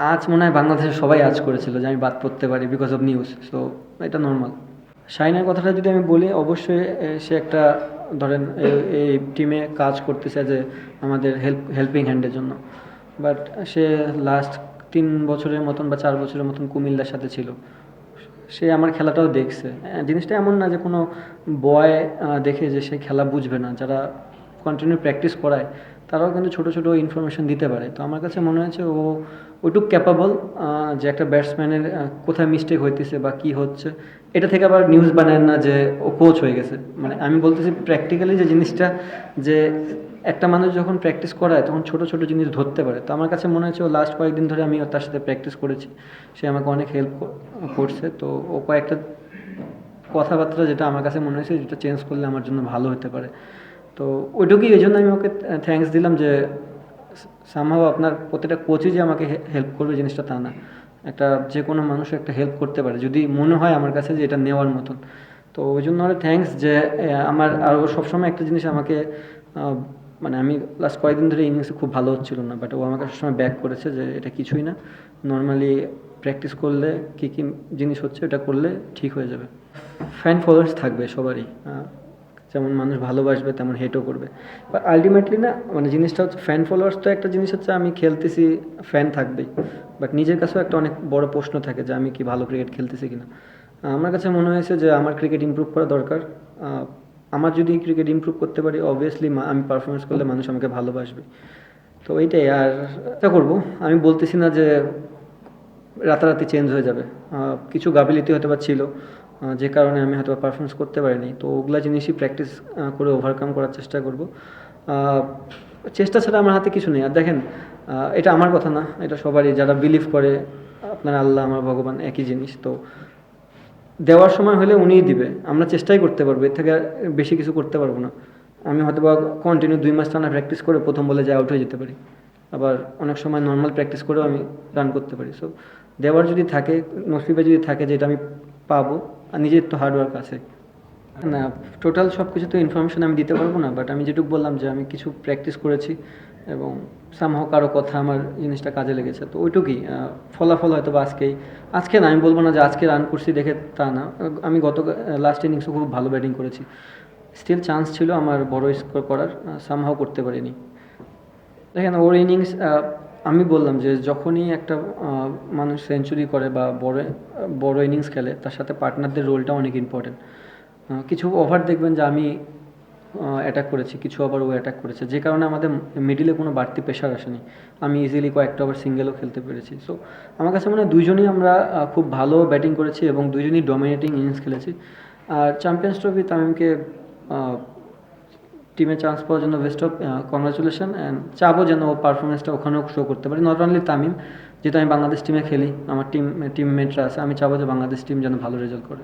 আজ মনে হয় বাংলাদেশের সবাই আজ করেছিল যে আমি বাদ পড়তে পারি বিকজ অফ নিউজ। সো এটা নর্মাল। শাহিনের কথাটা যদি আমি বলি, অবশ্যই সে একটা ধরেন এই টিমে কাজ করতেছে যে আমাদের হেল্পিং হ্যান্ডের জন্য। বাট সে লাস্ট 3 বছরের মতন বা 4 বছরের মতন কুমিল্লার সাথে ছিল। সে আমার খেলাটাও দেখছে। জিনিসটা এমন না যে কোনো বয় দেখে যে সে খেলা বুঝবে না। যারা কন্টিনিউ প্র্যাকটিস করায় তারাও কিন্তু ছোটো ছোটো ইনফরমেশন দিতে পারে। তো আমার কাছে মনে হয়েছে ও ওইটুক ক্যাপাবল যে একটা ব্যাটসম্যানের কোথায় মিস্টেক হইতেছে বা কী হচ্ছে এটা থেকে আবার নিউজ বানায় না যে ও কোচ হয়ে গেছে। মানে আমি বলতেছি প্র্যাকটিক্যালি যে জিনিসটা, যে একটা মানুষ যখন প্র্যাকটিস করায় তখন ছোট ছোট জিনিস ধরতে পারে। তো আমার কাছে মনে হচ্ছে ও লাস্ট কয়েকদিন ধরে আমি তার সাথে প্র্যাকটিস করেছি, সে আমাকে অনেক হেল্প করছে। তো ও কয়েকটা কথাবার্তা যেটা আমার কাছে মনে হয়েছে যেটা চেঞ্জ করলে আমার জন্য ভালো হতে পারে। তো ওইটুকুই, এই জন্য আমি ওকে থ্যাঙ্কস দিলাম যে সামহাও আপনার প্রতিটা কোচই যে আমাকে হেল্প করবে জিনিসটা তা না। একটা যে কোনো মানুষ একটা হেল্প করতে পারে যদি মনে হয় আমার কাছে যে এটা নেওয়ার মতন। তো ওই জন্য ওরা থ্যাঙ্কস যে আমার আর ও সবসময় একটা জিনিস আমাকে মানে আমি লাস্ট কয়েকদিন ধরে ইনিংসে খুব ভালো হচ্ছিল না, বাট ও আমাকে সবসময় ব্যাক করেছে যে এটা কিছুই না, নর্মালি প্র্যাকটিস করলে কী কী জিনিস হচ্ছে এটা করলে ঠিক হয়ে যাবে। ফ্যান ফলোয়ার্স থাকবে সবারই, যেমন মানুষ ভালোবাসবে তেমন হেটও করবে। বা আলটিমেটলি না, মানে জিনিসটা হচ্ছে ফ্যান ফলোয়ার্স তো একটা জিনিস হচ্ছে, আমি খেলতেছি ফ্যান থাকবেই, বাট নিজের কাছেও একটা অনেক বড় প্রশ্ন থাকে যে আমি কি ভালো ক্রিকেট খেলতেছি কিনা। আমার কাছে মনে হয়েছে যে আমার ক্রিকেট ইমপ্রুভ করা দরকার। আমার যদি ক্রিকেট ইমপ্রুভ করতে পারি অবভিয়াসলি আমি পারফরমেন্স করলে মানুষ আমাকে ভালোবাসবে। তো এইটাই। আর চেষ্টা করবো, আমি বলতেছি না যে রাতারাতি চেঞ্জ হয়ে যাবে। কিছু গাফিলতি হয়তো বা ছিল, যে কারণে আমি হয়তো পারফরমেন্স করতে পারিনি। তো ওগুলা জিনিসই প্র্যাকটিস করে ওভারকাম করার চেষ্টা করব। চেষ্টা ছাড়া আমার হাতে কিছু নেই। আর দেখেন, এটা আমার কথা না, এটা সবারই যারা বিলিভ করে আপনার আল্লাহ আমার ভগবান একই জিনিস। তো দেওয়ার সময় হলে উনিই দিবে, আমরা চেষ্টাই করতে পারবো, এর থেকে বেশি কিছু করতে পারবো না। আমি হয়তো বা কন্টিনিউ 2 মাস টানা প্র্যাকটিস করে প্রথম বলে যে আউট হয়ে যেতে পারি, আবার অনেক সময় নর্মাল প্র্যাকটিস করেও আমি রান করতে পারি। সো দেওয়ার যদি থাকে, নসিবে যদি থাকে যে এটা আমি পাবো, আর নিজের তো হার্ডওয়ার্ক আছে। না, টোটাল সব কিছু তো ইনফরমেশন আমি দিতে পারবো না, বাট আমি যেটুকু বললাম যে আমি কিছু প্র্যাকটিস করেছি এবং সামহাও কারো কথা আমার জিনিসটা কাজে লেগেছে। তো ওইটুকুই। ফলাফল হয়তো বা আজকে না, আমি বলবো না যে আজকে রান করছি দেখে তা না। আমি গত লাস্ট ইনিংসও খুব ভালো ব্যাটিং করেছি, স্টিল চান্স ছিল আমার বড় স্কোর করার, সামহাও করতে পারিনি। দেখেন ওর ইনিংস, আমি বললাম যে যখনই একটা মানুষ সেঞ্চুরি করে বা বড় বড় ইনিংস খেলে, তার সাথে পার্টনারদের রোলটা অনেক ইম্পর্টেন্ট। কিছু ওভার দেখবেন যে আমি অ্যাটাক করেছি, কিছু ওভার ও অ্যাটাক করেছে, যে কারণে আমাদের মিডিলে কোনো বাড়তি প্রেশার আসেনি। আমি ইজিলি কয়েকটা ওভার সিঙ্গেলও খেলতে পেরেছি। সো আমার কাছে মনে হয় দুইজনই আমরা খুব ভালো ব্যাটিং করেছি এবং দুইজনই ডমিনেটিং ইনিংস খেলেছি। আর চ্যাম্পিয়ন্স ট্রফি তামিমকে টিমে চান্স পাওয়ার জন্য বেস্ট অফ কংগ্রাচুলেশন, অ্যান্ড চাবো যেন ও পারফরমেন্সটা ওখানেও শো করতে পারে। নট অনলি তামিম, যেহেতু আমি বাংলাদেশ টিমে খেলি, আমার টিমমেটরা আছে, আমি চাবো যে বাংলাদেশ টিম যেন ভালো রেজাল্ট করে।